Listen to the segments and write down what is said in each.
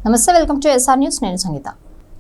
నమస్తే, welcome to SR news. నేను సంగీత.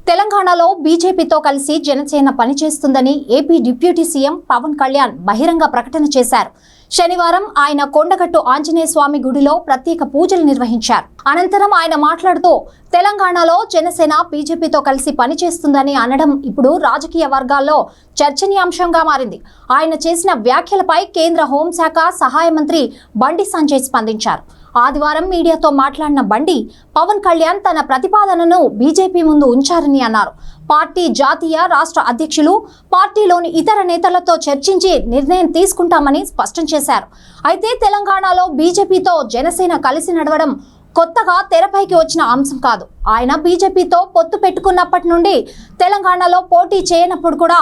తెలంగాణలో బీజేపీతో కలిసి జనసేన పనిచేస్తుందని AP deputy CM Pawan Kalyan బహిరంగ ప్రకటన చేశారు. శనివారం ఆయన కొండగట్టు ఆంజనేయ స్వామి గుడిలో ప్రత్యేక పూజలు నిర్వహించారు. అనంతరం ఆయన మాట్లాడుతూ తెలంగాణలో జనసేన బీజేపీతో కలిసి పనిచేస్తుందని అనడం ఇప్పుడు రాజకీయ వర్గాల్లో చర్చనీయాంశంగా మారింది. ఆయన చేసిన వ్యాఖ్యలపై కేంద్ర హోంశాఖ సహాయ మంత్రి బండి సంజయ్ స్పందించారు. ఆదివారం మీడియాతో మాట్లాడిన బండి, పవన్ కళ్యాణ్ తన ప్రతిపాదనను బీజేపీ ముందు ఉంచారని అన్నారు. పార్టీ జాతీయ రాష్ట్ర అధ్యక్షులు పార్టీలోని ఇతర నేతలతో చర్చించి నిర్ణయం తీసుకుంటామని స్పష్టం చేశారు. అయితే తెలంగాణలో బీజేపీతో జనసేన కలిసి నడవడం కొత్తగా తెరపైకి వచ్చిన అంశం కాదు. ఆయన బీజేపీతో పొత్తు పెట్టుకున్నప్పటి నుండి తెలంగాణలో పోటీ చేయనప్పుడు కూడా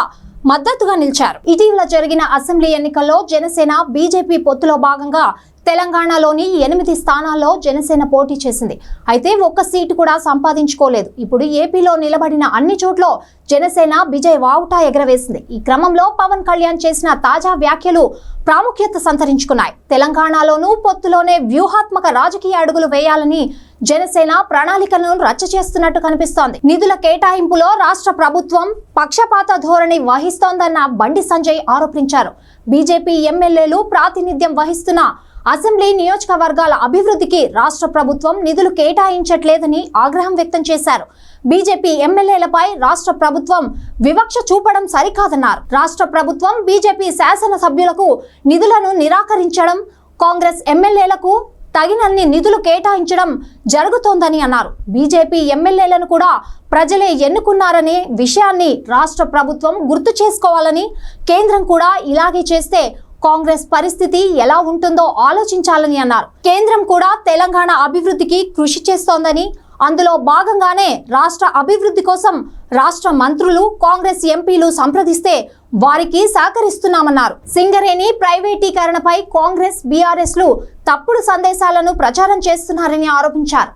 మద్దతుగా నిలిచారు. ఇటీవల జరిగిన అసెంబ్లీ ఎన్నికల్లో జనసేన బీజేపీ పొత్తులో భాగంగా తెలంగాణలోని 8 స్థానాల్లో జనసేన పోటీ చేసింది. అయితే ఒక్క సీటు కూడా సంపాదించుకోలేదు. ఇప్పుడు ఏపీలో నిలబడిన అన్ని చోట్ల జనసేన విజయ్ వావుటా ఎగరవేసింది. ఈ క్రమంలో పవన్ కళ్యాణ్ చేసిన తాజా వ్యాఖ్యలు ప్రాముఖ్యత సంతరించుకున్నాయి. తెలంగాణలోనూ పొత్తులోనే వ్యూహాత్మక రాజకీయ అడుగులు వేయాలని జనసేన ప్రణాళికలను రచ్చ చేస్తున్నట్టు కనిపిస్తోంది. నిధుల కేటాయింపులో రాష్ట్ర ప్రభుత్వం పక్షపాత ధోరణి వహిస్తోందన్న బండి సంజయ్ ఆరోపించారు. బీజేపీ ఎమ్మెల్యేలు ప్రాతినిధ్యం వహిస్తున్న అసెంబ్లీ నియోజకవర్గాల అభివృద్ధికి రాష్ట్ర ప్రభుత్వం నిధులు కేటాయించట్లేదని ఆగ్రహం వ్యక్తం చేశారు. బీజేపీ ఎమ్మెల్యేలపై రాష్ట్ర ప్రభుత్వం వివక్ష చూపడం సరికాదన్నారు. రాష్ట్ర ప్రభుత్వం బీజేపీ శాసనసభ్యులకు నిధులను నిరాకరించడం, కాంగ్రెస్ ఎమ్మెల్యేలకు తగినన్ని నిధులు కేటాయించడం జరుగుతోందని అన్నారు. బీజేపీ ఎమ్మెల్యేలను కూడా ప్రజలే ఎన్నుకున్నారనే విషయాన్ని రాష్ట్ర ప్రభుత్వం గుర్తు చేసుకోవాలని, కేంద్రం కూడా ఇలాగే చేస్తే కాంగ్రెస్ పరిస్థితి ఎలా ఉంటుందో ఆలోచించాలని అన్నారు. కేంద్రం కూడా తెలంగాణ అభివృద్ధికి కృషి చేస్తోందని, అందులో భాగంగానే రాష్ట్ర అభివృద్ధి కోసం రాష్ట్ర మంత్రులు, కాంగ్రెస్ ఎంపీలు సంప్రదిస్తే వారికి సహకరిస్తున్నామన్నారు. సింగరేణి ప్రైవేటీకరణపై కాంగ్రెస్, బీఆర్ఎస్లు తప్పుడు సందేశాలను ప్రచారం చేస్తున్నారని ఆరోపించారు.